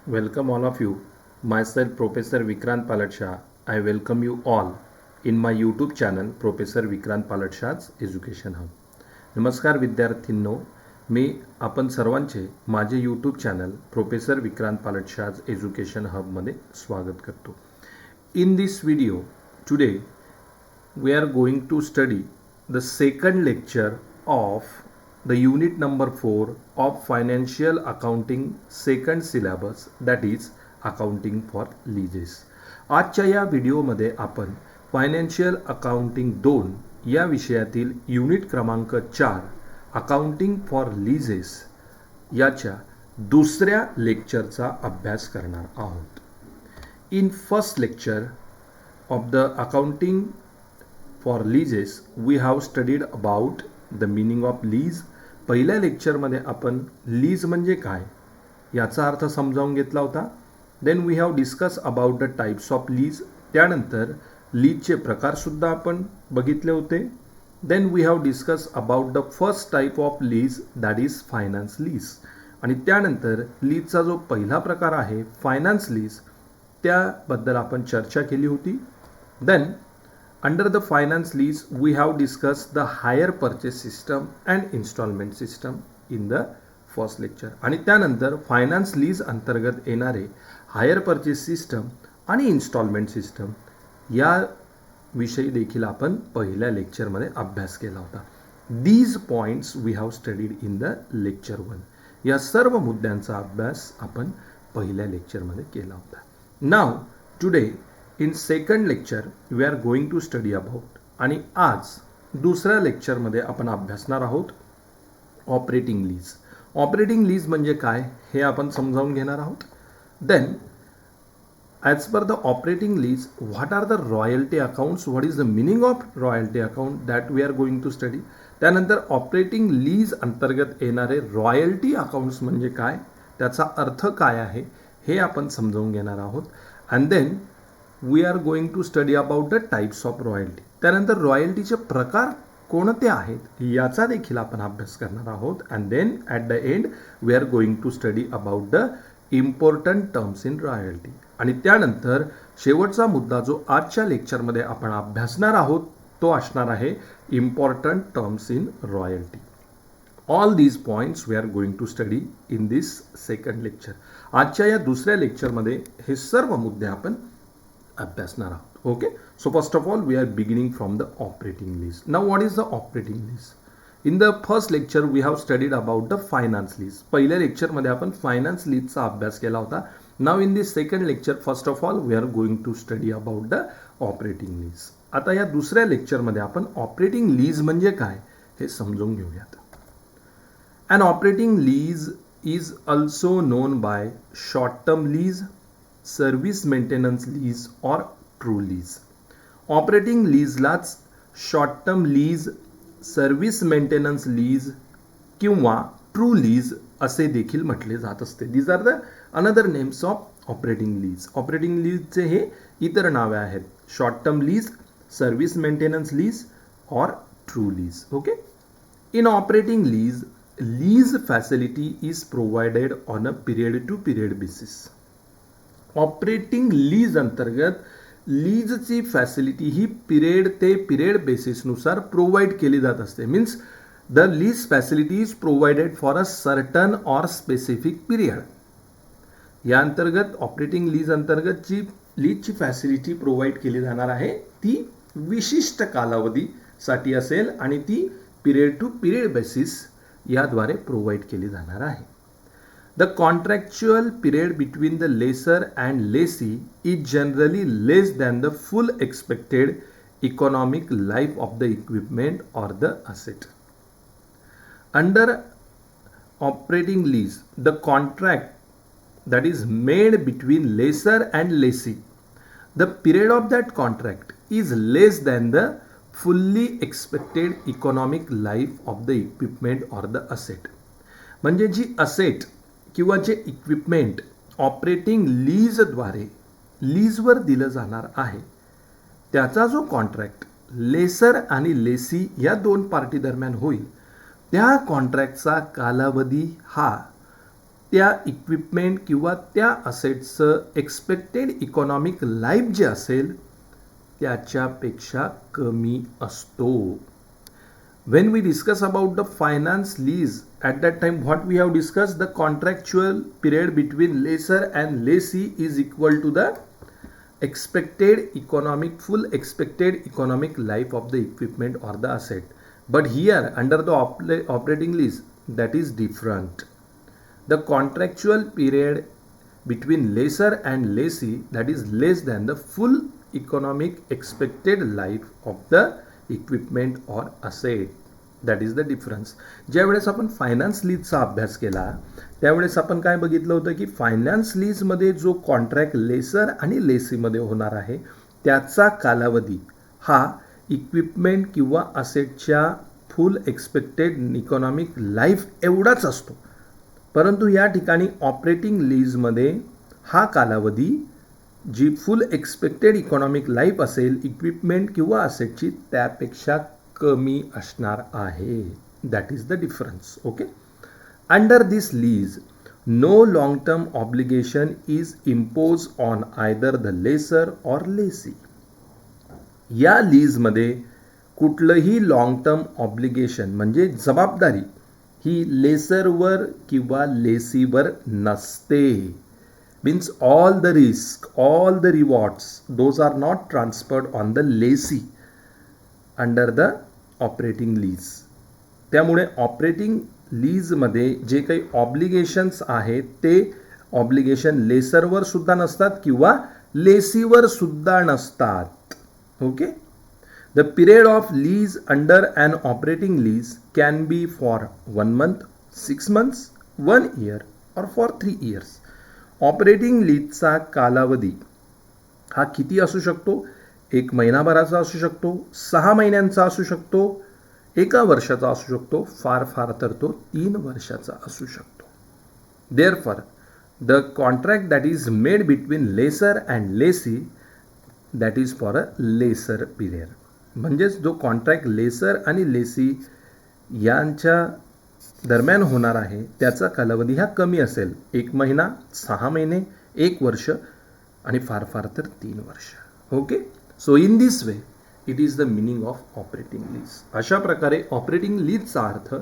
Welcome all of you. Myself Professor Vikrant Palatshah. I welcome you all in my YouTube channel Professor Vikrant Palatshah's Education Hub. नमस्कार विद्यार्थींनो, मी आपण सर्वांचे माझे YouTube channel professor Vikrant Paltashaj education हबमध्ये स्वागत करतो. In this video today we are going to study the second lecture of the unit number 4 of financial accounting second syllabus, that is accounting for leases. आजच्या या व्हिडिओमध्ये आपण फायनान्शियल अकाउंटिंग 2 या विषयातील unit क्रमांक 4 अकाउंटिंग फॉर लीजेस याच्या दुसऱ्या लेक्चरचा अभ्यास करणार आहोत. In first lecture of the accounting for leases we have studied about the meaning of lease. पहिल्या लेक्चरमध्ये आपण लीज म्हणजे काय याचा अर्थ समजावून घेतला होता. Then we have discuss about the types of lease. त्यानंतर लीजचे प्रकार सुद्धा आपण बघितले होते. Then we have discuss about the first type of lease, that is finance lease. आणि त्यानंतर लीजचा जो पहिला प्रकार आहे फायनान्स लीज, त्याबद्दल आपण चर्चा केली होती. Then under the finance lease we have discussed the hire purchase system and installment system in the first lecture. आणि त्यानंतर फायनान्स लीज अंतर्गत येणारे हायर परचेस सिस्टम आणि इन्स्टॉलमेंट सिस्टम या विषयी देखील आपण पहिल्या लेक्चरमध्ये अभ्यास केला होता. These points we have studied in the lecture 1. या सर्व मुद्द्यांचा अभ्यास आपण पहिल्या लेक्चरमध्ये केला होता. Now today in second lecture we are going to study about, आणि आज दुसऱ्या लेक्चरमध्ये आपण अभ्यासणार आहोत ऑपरेटिंग लीज. ऑपरेटिंग लीज म्हणजे काय हे आपण समजावून घेणार आहोत. Then as per the operating lease what are the royalty accounts, what is the meaning of royalty account, that we are going to study. त्यानंतर ऑपरेटिंग लीज अंतर्गत येणारे रॉयल्टी अकाउंट्स म्हणजे काय, त्याचा अर्थ काय आहे हे आपण समजावून घेणार आहोत. And then we are going to study about the types of royalty. त्यानंतर रॉयल्टीचे प्रकार कोणते आहेत याचा देखील आपण अभ्यास करणार आहोत. And then at the end we are going to study about the important terms in royalty. आणि त्यानंतर शेवटचा मुद्दा जो आजच्या लेक्चरमध्ये आपण अभ्यासणार आहोत तो असणार आहे important terms in royalty. All these points we are going to study in this second lecture. आजच्या या दुसऱ्या लेक्चरमध्ये हे सर्व मुद्दे आपण अभ्यासणार आहोत. Okay, so first of all we are beginning from the operating lease. Now what is the operating lease? In the first lecture we have studied about the finance lease. पहिल्या लेक्चरमध्ये आपण फायनान्स लीजचा अभ्यास केला होता. Now in this second lecture first of all we are going to study about the operating lease. आता या दुसऱ्या लेक्चरमध्ये आपण ऑपरेटिंग लीज म्हणजे काय हे समजून घेऊयात. An operating lease is also known by short-term lease, service maintenance lease or true lease. Operating leaseलाच short term lease, service maintenance lease किंवा ट्रू लीज असे देखील म्हटले जात असते. These are the another names of operating lease. Operating लीजचे हे इतर नावे आहेत: short term lease, service maintenance lease or true lease. Okay, in operating lease lease facility is provided on a period to period basis. Operating lease अंतर्गत लीजची facility ही period ते period बेसिसनुसार provide केली जात असते. Means the lease facility is provided for a certain or specific period. या अंतर्गत operating lease अंतर्गत जी लीजची facility provide केली जाणार आहे ती विशिष्ट कालावधीसाठी असेल आणि ती पिरियड टू पिरियड बेसिस याद्वारे प्रोव्हाइड केली जाणार आहे. The contractual period between the lessor and lessee is generally less than the full expected economic life of the equipment or the asset. Under operating lease the contract that is made between lessor and lessee, the period of that contract is less than the fully expected economic life of the equipment or the asset. म्हणजे जी asset किंवा जे equipment operating लीजद्वारे लीजवर दिलं जाणार आहे त्याचा जो contract laser आणि Lacey या दोन पार्टी दरम्यान होईल त्या कॉन्ट्रॅक्टचा कालावधी हा त्या इक्विपमेंट किंवा त्या असेटचं एक्सपेक्टेड इकॉनॉमिक लाईफ जे असेल त्याच्यापेक्षा कमी असतो. When we discuss about the finance lease, at that time what we have discussed, the contractual period between lessor and lessee is equal to the full expected economic life of the equipment or the asset. But here under the operating lease, that is different. The contractual period between lessor and lessee, that is less than the full economic expected life of the equipment or asset. That is the difference. ज्यावेळेस आपण finance लीजचा अभ्यास केला त्यावेळेस आपण काय बघितलं होतं की फायनान्स लीजमध्ये जो कॉन्ट्रॅक्ट लेसर आणि लेसीमध्ये होणार आहे त्याचा कालावधी हा इक्विपमेंट किंवा असेटच्या फुल एक्सपेक्टेड इकॉनॉमिक लाईफ एवढाच असतो. परंतु या ठिकाणी ऑपरेटिंग लीजमध्ये हा कालावधी जी फुल एक्सपेक्टेड इकॉनॉमिक लाईफ असेल इक्विपमेंट किंवा असेटची त्यापेक्षा कमी असणार आहे. That is the difference. Okay. Under this lease no long term obligation is impose on either the lessor or lessee. या लीजमध्ये कुठलंही लॉंग टर्म ऑब्लिगेशन म्हणजे जबाबदारी ही लेसरवर किंवा लेसीवर नसते. Means all the risk, all the rewards, those are not transferred on the lessee under the operating lease. त्यामुळे operating लीजमध्ये जे काही ऑब्लिगेशन्स आहेत ते ऑब्लिगेशन लेसरवर सुद्धा नसतात किंवा लेसीवर सुद्धा नसतात. Okay. The period of lease under an operating lease can be for 1 month, 6 months, 1 year or for 3 years. Operating लीजचा कालावधी हा किती असू शकतो? 1 महिनाभराचा असू शकतो, 6 महिन्यांचा असू शकतो, 1 वर्षाचा असू शकतो, फार फार तर तो 3 वर्षाचा असू शकतो. Therefore the contract that is made between lessor and lessee that is for a lesser period. म्हणजेच जो कॉन्ट्रॅक्ट लेसर आणि लेसी यांच्या दरम्यान होणार आहे त्याचा कालावधी हा कमी असेल. 1 महिना, 6 महिने, 1 वर्ष आणि फार फार तर 3 वर्ष. Okay. So in this way it is the meaning of operating lease. अशा प्रकारे ऑपरेटिंग लीजचा अर्थ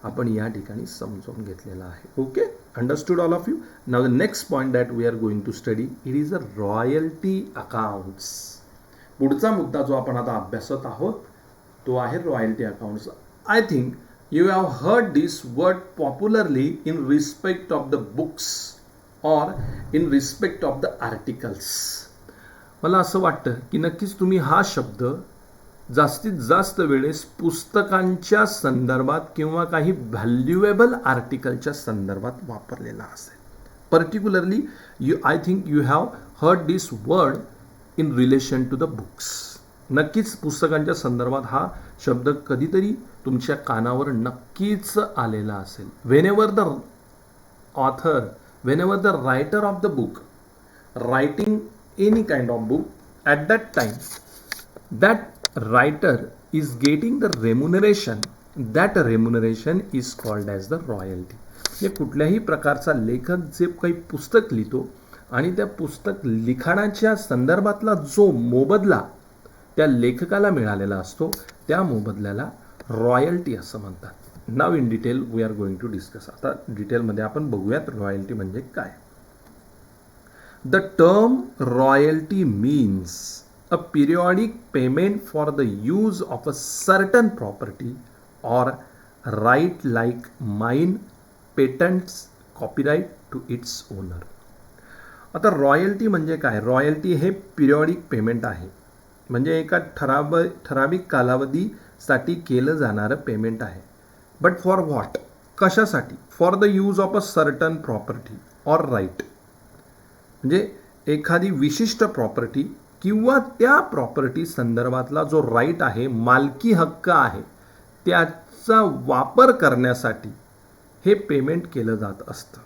आपण या ठिकाणी समजून घेतलेला आहे. Okay. Understood all of you. Now the next point that we are going to study it is a royalty accounts. पुढचा मुद्दा जो आपण आता अभ्यासत आहोत तो आहे royalty accounts. I think you have heard this word popularly in respect of the books or in respect of the articles. मला असं वाटतं की नक्कीच तुम्ही हा शब्द जास्तीत जास्त वेळेस पुस्तकांच्या संदर्भात किंवा काही व्हॅल्युएबल आर्टिकलच्या संदर्भात वापरलेला असेल. Particularly I think you have heard this word in relation to the books. नक्कीच पुस्तकांच्या संदर्भात हा शब्द कधीतरी तुमच्या कानावर नक्कीच आलेला असेल. Whenever the author, whenever the writer of the book writing any kind of book, at that time that writer is getting the remuneration, that remuneration is called as the royalty. म्हणजे कुठल्याही प्रकारचा लेखक जे काही पुस्तक लिहितो आणि त्या पुस्तक लिखाणाच्या संदर्भातला जो मोबदला त्या लेखकाला मिळालेला असतो त्या मोबदल्याला रॉयल्टी असं म्हणतात. Now in detail we are going to discuss. आता डिटेलमध्ये आपण बघूयात रॉयल्टी म्हणजे काय. The term royalty means a periodic payment for the use of a certain property or right like mine, patents, copyright to its owner. आता royalty म्हणजे काय? Royalty हे पिरियॉडिक पेमेंट आहे. म्हणजे एका ठराविक कालावधीसाठी केलं जाणारं पेमेंट आहे. But for what? कशासाठी? For the use of a certain property or right. म्हणजे एखादी विशिष्ट प्रॉपर्टी किंवा त्या प्रॉपर्टी संदर्भातला जो राईट आहे, मालकी हक्क आहे, त्याचा वापर करण्यासाठी हे पेमेंट केलं जात असतं.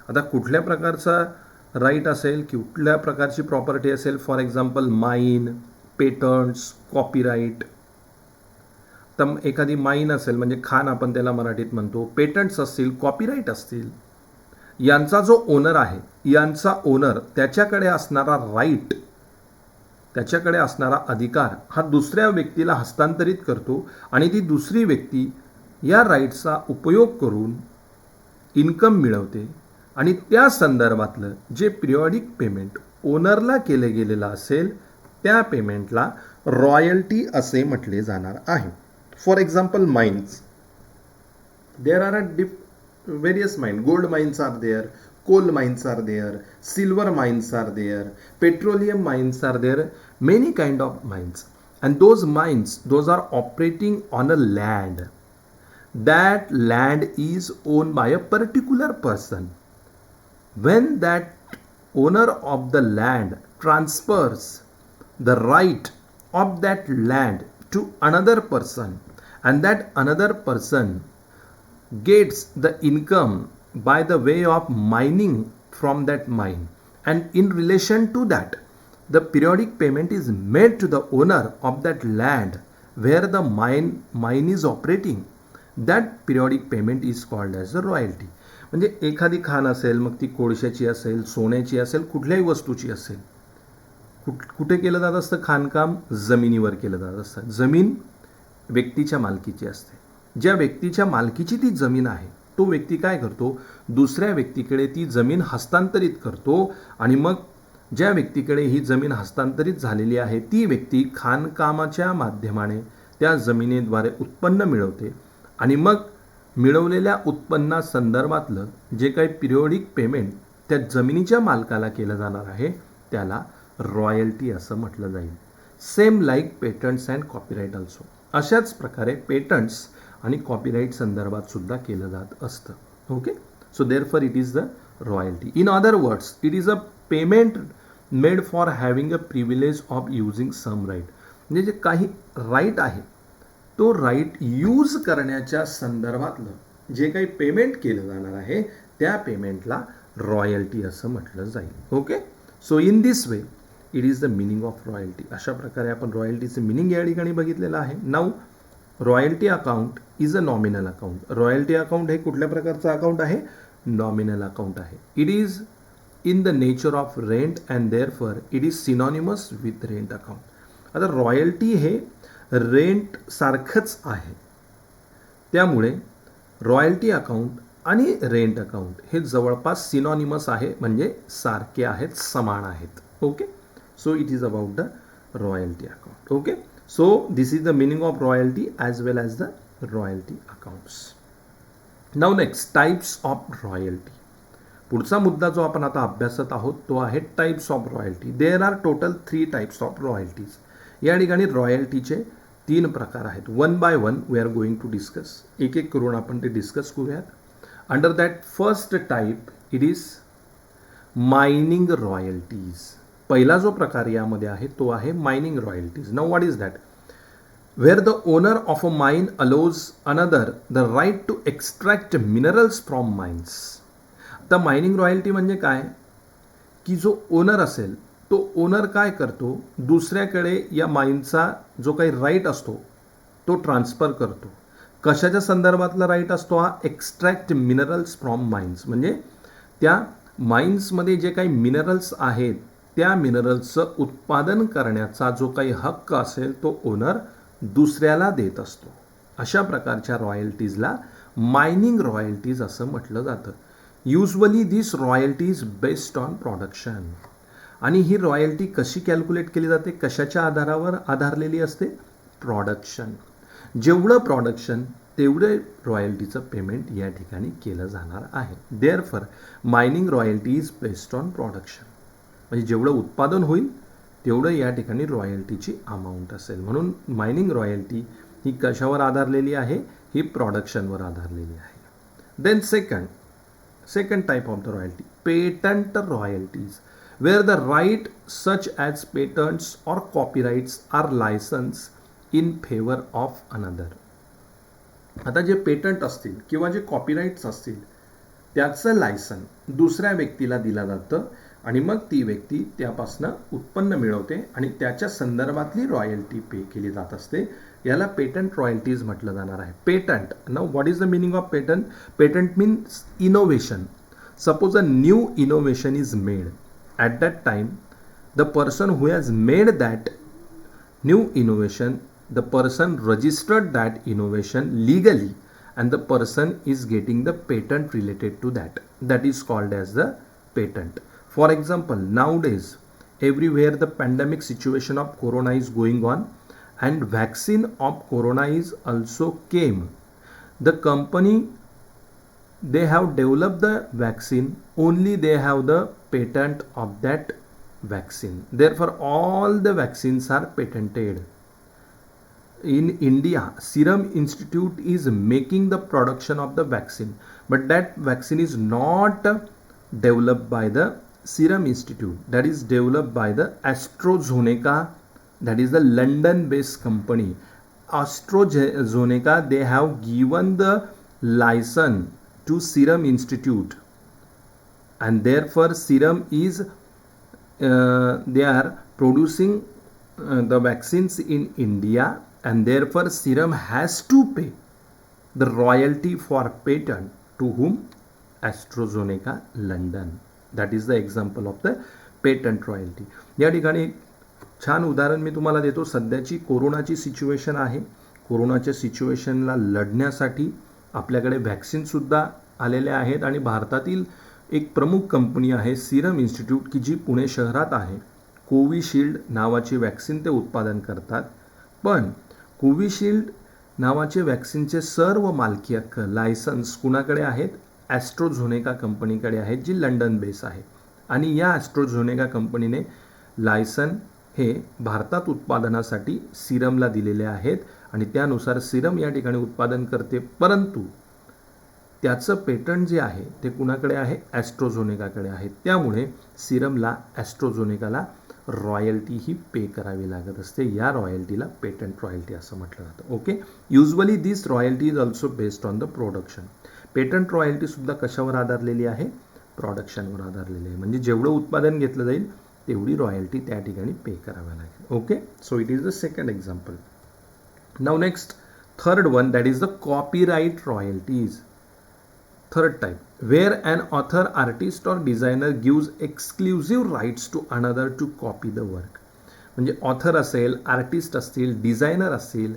आता कुठल्या प्रकारचा राईट असेल, कुठल्या प्रकारची प्रॉपर्टी असेल, for example mine, patents, copyright. तर एखादी माइन असेल म्हणजे खान आपण त्याला मराठीत म्हणतो, पेटंट्स असतील, कॉपीराईट असतील, यांचा जो ओनर आहे, यांचा ओनर त्याच्याकडे असणारा राईट, त्याच्याकडे असणारा अधिकार हा दुसऱ्या व्यक्तीला हस्तांतरित करतो आणि ती दुसरी व्यक्ती या राईटचा उपयोग करून इन्कम मिळवते आणि त्या संदर्भातलं जे पिरियॉडिक पेमेंट ओनरला केले गेलेलं असेल त्या पेमेंटला रॉयल्टी असे म्हटले जाणार आहे. For example mines, there are various mines. Gold mines are there, coal mines are there, silver mines are there, petroleum mines are there, many kind of mines. And those mines, those are operating on a land. That land is owned by a particular person. When that owner of the land transfers the right of that land to another person, and that another person gets the income by the way of mining from that mine, and in relation to that the periodic payment is made to the owner of that land where the mine is operating. That periodic payment is called as a royalty. म्हणजे एखादी खाण असेल, मग ती कोळशाची असेल, सोन्याची असेल, कुठल्याही वस्तूची असेल, कुठे केलं जात असतं खाणकाम? जमिनीवर केलं जात असतं. जमीन व्यक्तीच्या मालकीची असते. ज्या व्यक्तीच्या मालकीची ती जमीन आहे तो व्यक्ती काय करतो? दुसऱ्या व्यक्तीकडे ती जमीन हस्तांतरित करतो आणि मग ज्या व्यक्तीकडे ही जमीन हस्तांतरित झालेली आहे ती व्यक्ती खाणकामाच्या माध्यमाने त्या जमिनीद्वारे उत्पन्न मिळवते आणि मग मिळवलेल्या उत्पन्नासंदर्भातलं जे काही पिरियॉडिक पेमेंट त्या जमिनीच्या मालकाला केलं जाणार आहे त्याला रॉयल्टी असं म्हटलं जाईल. Same like patents and copyright also. अशाच प्रकारे पेटंट्स आणि कॉपीराईट संदर्भात सुद्धा केलं जात असतं. Okay, so therefore it is the royalty. In other words, it is a payment made for having a privilege of using some right. म्हणजे जे काही राईट आहे तो राईट यूज करण्याच्या संदर्भातलं जे काही पेमेंट केलं जाणार आहे त्या पेमेंटला रॉयल्टी असं म्हटलं जाईल. Okay, so in this way it is the meaning of royalty. अशा प्रकारे आपण रॉयल्टीचं मिनिंग या ठिकाणी बघितलेलं आहे. Now royalty account is a nominal account. Royalty account हे कुठल्या प्रकारचं अकाउंट आहे? नॉमिनल अकाउंट आहे. It is in the nature of rent and therefore it is synonymous with rent account. आता रॉयल्टी हे रेंट सारखंच आहे, त्यामुळे रॉयल्टी अकाउंट आणि रेंट अकाउंट हे जवळपास सिनॉनिमस आहे, म्हणजे सारखे आहेत, समान आहेत. Okay, so it is about the royalty account. Okay, so this is the meaning of royalty as well as the royalty accounts. Now next, types of royalty. पुढचा मुद्दा जो आपण आता अभ्यासत आहोत तो आहे types of royalty. There are total 3 types of royalties. या ठिकाणी रॉयल्टीचे 3 प्रकार आहेत. One by one we are going to discuss. एक एक करून आपण ते डिस्कस करूयात. Under that first type it is mining royalties. पहिला जो प्रकार यामध्ये आहे तो आहे mining royalties. Now what is that? Where the owner of a mine allows another the right to extract minerals from mines. तर मायनिंग रॉयल्टी म्हणजे काय की जो ओनर असेल तो ओनर काय करतो, दुसऱ्याकडे या माइनचा जो काही राईट असतो तो ट्रान्सफर करतो. कशाच्या संदर्भातला राईट असतो हा? Extract minerals from mines. म्हणजे त्या माइन्समध्ये जे काही मिनरल्स आहेत त्या मिनरल्सचं उत्पादन करण्याचा जो काही हक्क असेल तो ओनर दुसऱ्याला देत असतो. अशा प्रकारच्या रॉयल्टीजला मायनिंग रॉयल्टीज असं म्हटलं जातं. Usually this royalties based on production. आणि ही रॉयल्टी कशी कॅल्क्युलेट केली जाते? कशाच्या आधारावर आधारलेली असते? प्रोडक्शन. जेवढं प्रोडक्शन तेवढे रॉयल्टीचं पेमेंट या ठिकाणी केलं जाणार आहे. Therefore mining royalty is based on production. म्हणजे जेवढं उत्पादन होईल तेवढं या ठिकाणी रॉयल्टीची अमाऊंट असेल. म्हणून मायनिंग रॉयल्टी ही कशावर आधारलेली आहे? ही प्रोडक्शनवर आधारलेली आहे. Then second type of the royalty, patent royalties, where the right such as patents or copyrights are license in favour of another. आता जे पेटंट असतील किंवा जे कॉपीराइट्स असतील त्याचं लायसन दुसऱ्या व्यक्तीला दिलं जातं आणि मग ती व्यक्ती त्यापासून उत्पन्न मिळवते आणि त्याच्या संदर्भातली रॉयल्टी पे केली जात असते. याला पेटंट रॉयल्टीज म्हटलं जाणार आहे. Patent. Now what is the meaning of patent? Patent means innovation. Suppose a new innovation is made. At that time, the person who has made that new innovation, the person registered that innovation legally, and the person is getting the patent related to that. That is called as the patent. For example, nowadays everywhere the pandemic situation of corona is going on, and vaccine of corona is also came. The company, they have developed the vaccine, only they have the patent of that vaccine. Therefore all the vaccines are patented. In India, Serum Institute is making the production of the vaccine, but that vaccine is not developed by the Serum Institute. That is developed by the AstraZeneca. That is the London based company. AstraZeneca, they have given the license to Serum Institute, and therefore Serum is they are producing the vaccines in India, and therefore Serum has to pay the royalty for patent to whom? AstraZeneca London. That is the example of the patent royalty. या ठिकाणी छान उदाहरण मी तुम्हाला देतो. सध्याची कोरोनाची situation आहे. कोरोनाच्या सिच्युएशनला लढण्यासाठी आपल्याकडे व्हॅक्सिनसुद्धा आलेले आहेत, आणि भारतातील एक प्रमुख कंपनी आहे सिरम इन्स्टिट्यूट, की जी पुणे शहरात आहे. कोविशिल्ड नावाची वॅक्सिन ते उत्पादन करतात. पण कोविशिल्ड नावाचे वॅक्सिनचे सर्व मालकी हक्क, लायसन्स कुणाकडे आहेत? ॲस्ट्रोझोनेका कंपनीकडे आहेत, जी लंडन बेस आहे. आणि या ॲस्ट्रोझोनेका कंपनीने लायसन हे भारतात उत्पादनासाठी सिरमला दिलेले आहेत, आणि त्यानुसार सिरम या ठिकाणी उत्पादन करते. परंतु त्याचं पेटंट जे आहे ते कुणाकडे आहे? ॲस्ट्रोझोनेकाकडे आहे. त्यामुळे सिरमला ॲस्ट्रोझोनेकाला रॉयल्टी ही पे करावी लागत असते. या रॉयल्टीला पेटंट रॉयल्टी असं म्हटलं जातं. Okay. Usually this royalty is also based on the production. Patent royalty सुद्धा कशावर आधारलेली आहे? प्रोडक्शनवर आधारलेली आहे. म्हणजे जेवढं उत्पादन घेतलं जाईल तेवढी रॉयल्टी त्या ठिकाणी पे करावी लागेल. Okay. So it is the second example. Now next, third one, that is the copyright royalties. Third type, where an author, artist or designer gives exclusive rights to another to copy the work. म्हणजे author असेल, artist असतील, designer असेल,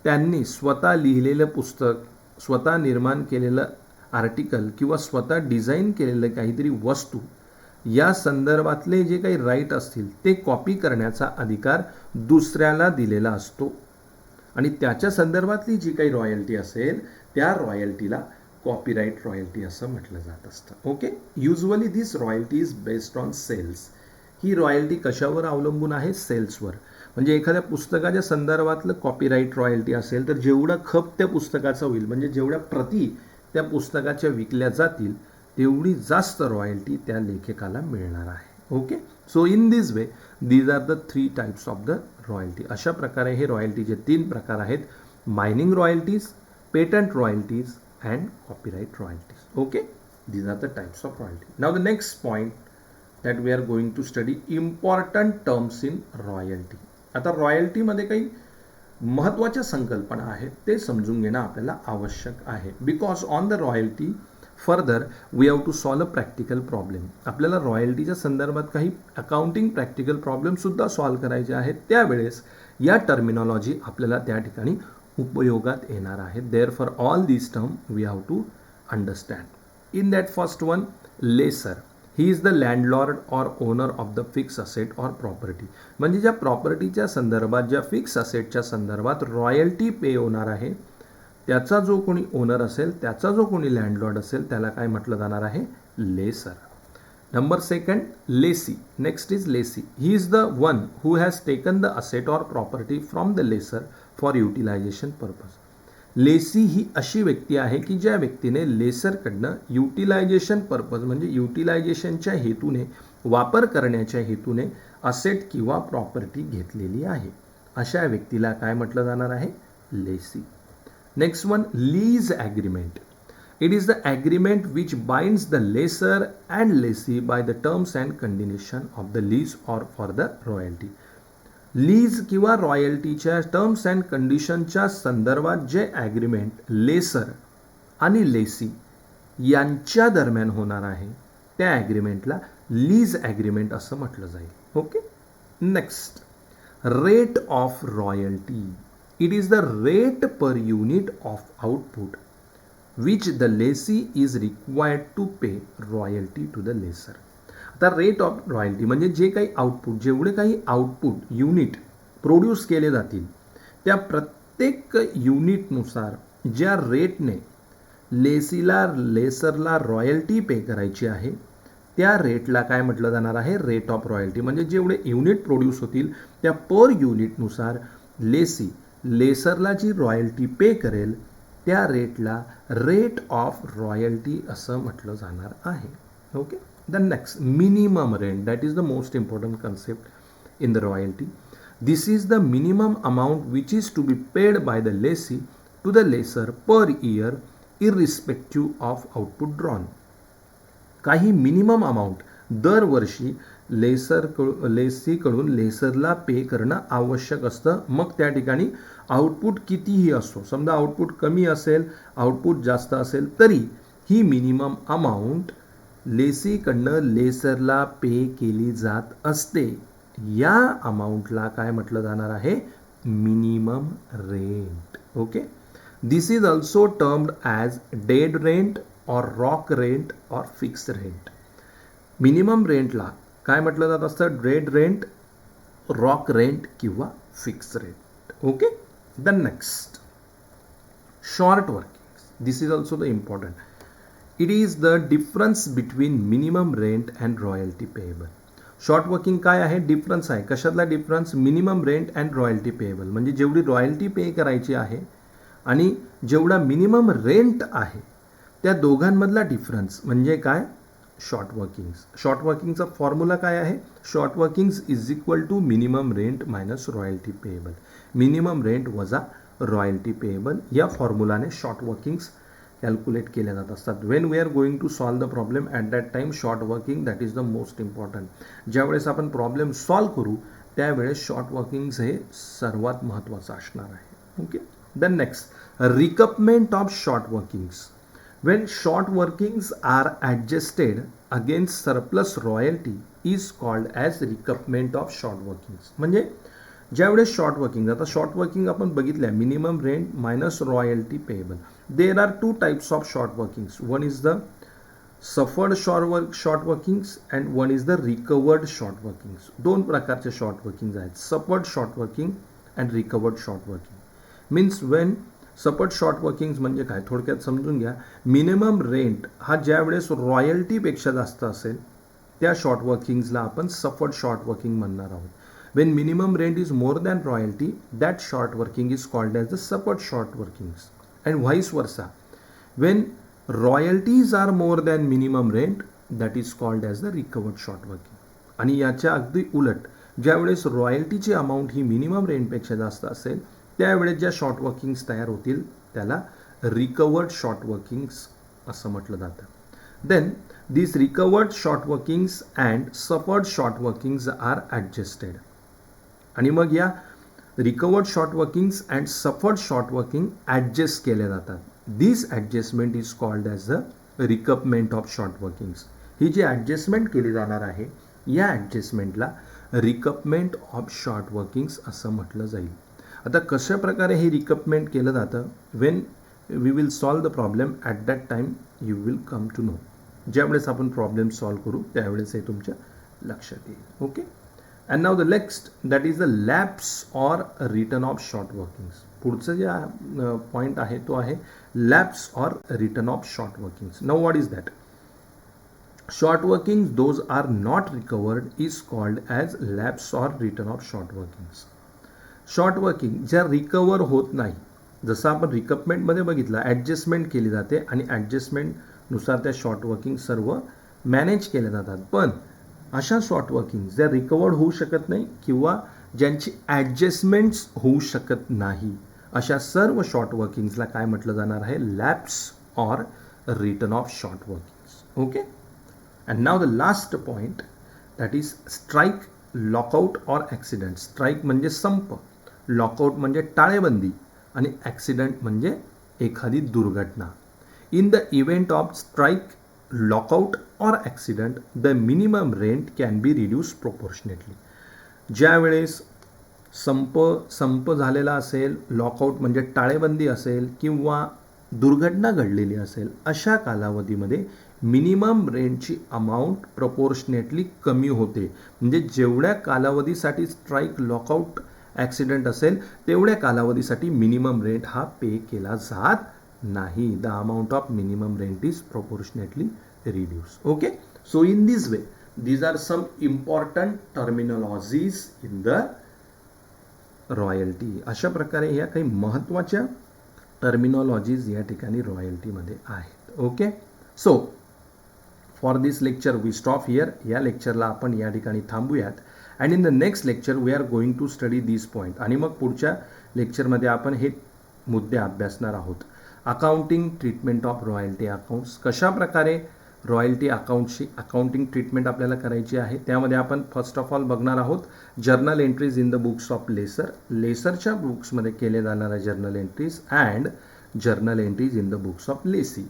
त्यांनी स्वतः लिहिलेलं पुस्तक, स्वतः निर्माण केलेलं आर्टिकल किंवा स्वतः डिझाईन केलेलं काहीतरी वस्तू, या संदर्भातले जे काही राईट असतील ते कॉपी करण्याचा अधिकार दुसऱ्याला दिलेला असतो, आणि त्याच्या संदर्भातली जी काही रॉयल्टी असेल त्या रॉयल्टीला कॉपीराइट रॉयल्टी असं म्हटलं जात असतं. Okay. Usually this royalty is based on sales. ही रॉयल्टी कशावर अवलंबून आहे? सेल्सवर. म्हणजे एखाद्या पुस्तकाच्या संदर्भातलं कॉपीराइट रॉयल्टी असेल तर जेवढा खप त्या पुस्तकाचा होईल, म्हणजे जेवढ्या प्रती त्या पुस्तकाच्या विकल्या जातील तेवढी जास्त रॉयल्टी त्या लेखकाला मिळणार आहे. Okay. So in this way these are the 3 types of the royalty. अशा प्रकारे हे रॉयल्टीचे 3 प्रकार आहेत: mining royalties, patent royalties and copyright royalties. Okay, these are the types of royalty. Now the next point that we are going to study, important terms in royalty. आता royalty मध्ये काही महत्त्वाच्या संकल्पना आहेत ते समजून घेणं आपल्याला आवश्यक आहे. Because on the royalty further we have to solve a practical problem. आपल्याला रॉयल्टीच्या संदर्भात काही अकाउंटिंग प्रॅक्टिकल प्रॉब्लेम सुद्धा सॉल्व करायचे आहेत. त्यावेळेस या टर्मिनॉलॉजी आपल्याला त्या ठिकाणी उपयोगात येणार आहे. Therefore all this term we have to understand. In that first one, lesser. He is the landlord or owner of the fix asset or property. म्हणजे ज्या प्रॉपर्टीच्या संदर्भात, ज्या फिक्स असेटच्या संदर्भात रॉयल्टी पे होणार आहे, त्याचा जो कोणी ओनर असेल, त्याचा जो कोणी लँडलॉर्ड असेल, त्याला काय म्हटलं जाणार आहे? Lessor. Number second, lessee. Next is lessee. He is the one who has taken the asset or property from the lessor for utilization purpose. Lessee ही अशी व्यक्ती आहे की ज्या व्यक्तीने लेसरकडनं युटिलायझेशन पर्पज म्हणजे युटिलायझेशनच्या हेतूने, वापर करण्याच्या हेतूने असेट किंवा प्रॉपर्टी घेतलेली आहे. अशा व्यक्तीला काय म्हटलं जाणार आहे? Lessee. Next one, lease agreement. It is the agreement which binds the lessor and lessee by the terms and condition of the lease or for the royalty. Lease किंवा रॉयल्टीच्या टर्म्स अँड कंडिशनच्या संदर्भात जे ॲग्रीमेंट लेसर आणि Lacey यांच्या दरम्यान होणार आहे त्या ॲग्रीमेंटला लीज ॲग्रीमेंट असं म्हटलं जाईल. Okay. Next, rate of royalty. It is the rate per unit of output which the lessee is required to pay royalty to the lessor. आता रेट ऑफ रॉयल्टी म्हणजे जे काही आउटपुट, जेवढे काही आउटपुट युनिट प्रोड्यूस केले जातील त्या प्रत्येक युनिटनुसार ज्या रेटने लेसरला रॉयल्टी पे करायची आहे त्या रेटला काय म्हटलं जाणार आहे, रेट ऑफ रॉयल्टी. म्हणजे जेवढे युनिट प्रोड्यूस होतील त्या पर युनिटनुसार लेसरला जी रॉयल्टी पे करेल त्या रेटला रेट ऑफ रॉयल्टी असं म्हटलं जाणार आहे. Okay. The next, minimum rent. That is the most important concept in the royalty. This is the minimum amount which is to be paid by the lessee to the lessor per year irrespective of output drawn. काही minimum amount दरवर्षी लेसीकडून लेसरला पे करणं आवश्यक असतं. मग त्या ठिकाणी output कितीही असो, समजा आउटपुट कमी असेल, आउटपुट जास्त असेल, तरी ही मिनिमम अमाऊंट लेसीकडनं लेसरला पे केली जात असते. या अमाऊंटला काय म्हटलं जाणार आहे, minimum rent. Okay. This is also termed as dead rent or rock rent or fix rent. Minimum रेंटला काय म्हटलं जात असतं, डेड रेंट, रॉक रेंट किंवा fix rent. Okay. The next, short working. This is also the important. It is the difference between minimum rent and royalty payable. Short working काय आहे, difference आहे. कशातला difference, minimum rent and royalty payable. म्हणजे जेवढी royalty पे करायची आहे आणि जेवढा मिनिमम रेंट आहे त्या दोघांमधला डिफरन्स म्हणजे काय, शॉर्ट वर्किंग्स. शॉर्ट वर्किंगचा फॉर्म्युला काय आहे, short workings is equal to minimum rent minus royalty payable. Minimum rent वजा रॉयल्टी पेएबल या फॉर्म्युलाने शॉर्ट वर्किंग्स कॅल्क्युलेट केल्या जात असतात. When we are going to solve the problem at that time short working that is the most important. ज्यावेळेस आपण problem solve करू त्यावेळेस शॉर्ट वर्किंग्स हे सर्वात महत्त्वाचं असणार आहे. Okay. The next, recoupment of short workings. When short workings are adjusted against surplus royalty is called as recoupment of short workings. म्हणजे ज्यावेळेस शॉर्ट वर्किंग, आता शॉर्ट वर्किंग आपण बघितल्या, minimum rent minus royalty payable. There are two types of short workings. One is the suffered short workings and one is the recovered short workings. दोन प्रकारचे short workings आहेत, suffered short working and recovered short working. Means Wien support short workings म्हणजे काय, थोडक्यात समजून घ्या. Minimum rent हा ज्या वेळेस रॉयल्टीपेक्षा जास्त असेल त्या शॉर्ट वर्किंग्सला आपण सफर्ड शॉर्ट वर्किंग म्हणणार आहोत. When minimum rent is more than royalty that short working is called as the support short workings and vice versa. When royalties are more than minimum rent that is called as the recovered short working. आणि याच्या अगदी उलट, ज्यावेळेस रॉयल्टीची amount ही minimum रेंटपेक्षा जास्त असेल त्यावेळेस ज्या short workings तयार होतील त्याला रिकवर्ड शॉर्ट वर्किंग्स असं म्हटलं जातं. Then this recovered short workings and suffered short workings are adjusted. आणि मग या recovered short workings and suffered short working adjust केल्या जातात. This adjustment is called as the recoupment of short workings. ही जी ॲडजस्टमेंट केली जाणार आहे या ॲडजस्टमेंटला रिकपमेंट ऑफ शॉर्ट वर्किंग्स असं म्हटलं जाईल. आता कशा प्रकारे हे रिकपमेंट केलं जातं, when we will solve the problem at that time you will come to know. ज्यावेळेस आपण प्रॉब्लेम सॉल्व करू त्यावेळेस हे तुमच्या लक्षात येईल. Okay. And now the next that is the lapse or return of short workings. पुढचं जे पॉईंट आहे तो आहे lapse or return of short workings. Now what is that, short workings those are not recovered is called as lapse or return of short workings. Short working ज्या recover होत नाही, जसं आपण रिकपमेंटमध्ये बघितलं ॲडजस्टमेंट केली जाते आणि ॲडजस्टमेंटनुसार त्या शॉर्ट वर्किंग सर्व मॅनेज केल्या जातात. पण अशा शॉर्ट वर्किंग ज्या रिकवर्ड होऊ शकत नाही किंवा ज्यांची ॲडजस्टमेंट्स होऊ शकत नाही अशा सर्व शॉर्ट वर्किंग्सला काय म्हटलं जाणार आहे, lapse or return of short workings. Okay. And now the last point that is strike, lockout or accident. Strike म्हणजे संप, लॉकआउट म्हणजे टाळेबंदी आणि ॲक्सिडेंट म्हणजे एखादी दुर्घटना. In the event of strike, lockout or accident the minimum rent can be reduce proportionately. ज्यावेळेस संप झालेला असेल, लॉकआउट म्हणजे टाळेबंदी असेल किंवा दुर्घटना घडलेली असेल, अशा कालावधीमध्ये मिनिमम रेंटची अमाऊंट प्रपोर्शनेटली कमी होते. म्हणजे जेवढ्या कालावधीसाठी स्ट्राईक, लॉकआउट, ॲक्सिडेंट असेल तेवढ्या कालावधीसाठी मिनिमम रेंट हा पे केला जात नाही. The amount of minimum rent is proportionately reduce. Okay, so in this way these are some important terminologies in the royalty. अशा प्रकारे ह्या काही महत्त्वाच्या टर्मिनॉलॉजीज या ठिकाणी रॉयल्टीमध्ये आहेत. Okay, so for this lecture we stop here. या लेक्चरला आपण या ठिकाणी थांबूयात. And in the next lecture we are going to study this point. आणि मग पुढच्या लेक्चरमध्ये आपण हे मुद्दे अभ्यासणार आहोत. Accounting treatment of royalty accounts, कशा प्रकारे रॉयल्टी अकाउंटची अकाउंटिंग ट्रीटमेंट आपल्याला करायची आहे. त्यामध्ये आपण फर्स्ट ऑफ ऑल बघणार आहोत journal entries in the books of lessor, लेसरच्या बुक्समध्ये केले जाणाऱ्या journal entries, and journal entries in the books of lessee,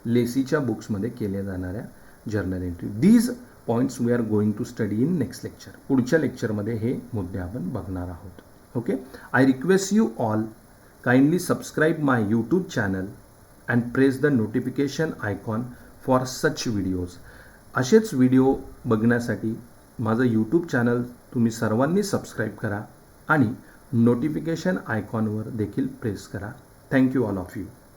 लेसीच्या बुक्समध्ये केल्या जाणाऱ्या journal entry. These points we are going to study in next lecture. पुढच्या लेक्चरमध्ये हे मुद्दे आपण बघणार आहोत. Okay, I request you all kindly subscribe my YouTube channel and press the notification icon for such videos. असेच व्हिडिओ बघण्यासाठी माझं यूट्यूब चॅनल तुम्ही सर्वांनी सबस्क्राईब करा आणि नोटिफिकेशन आयकॉनवर देखील प्रेस करा. Thank you all of you.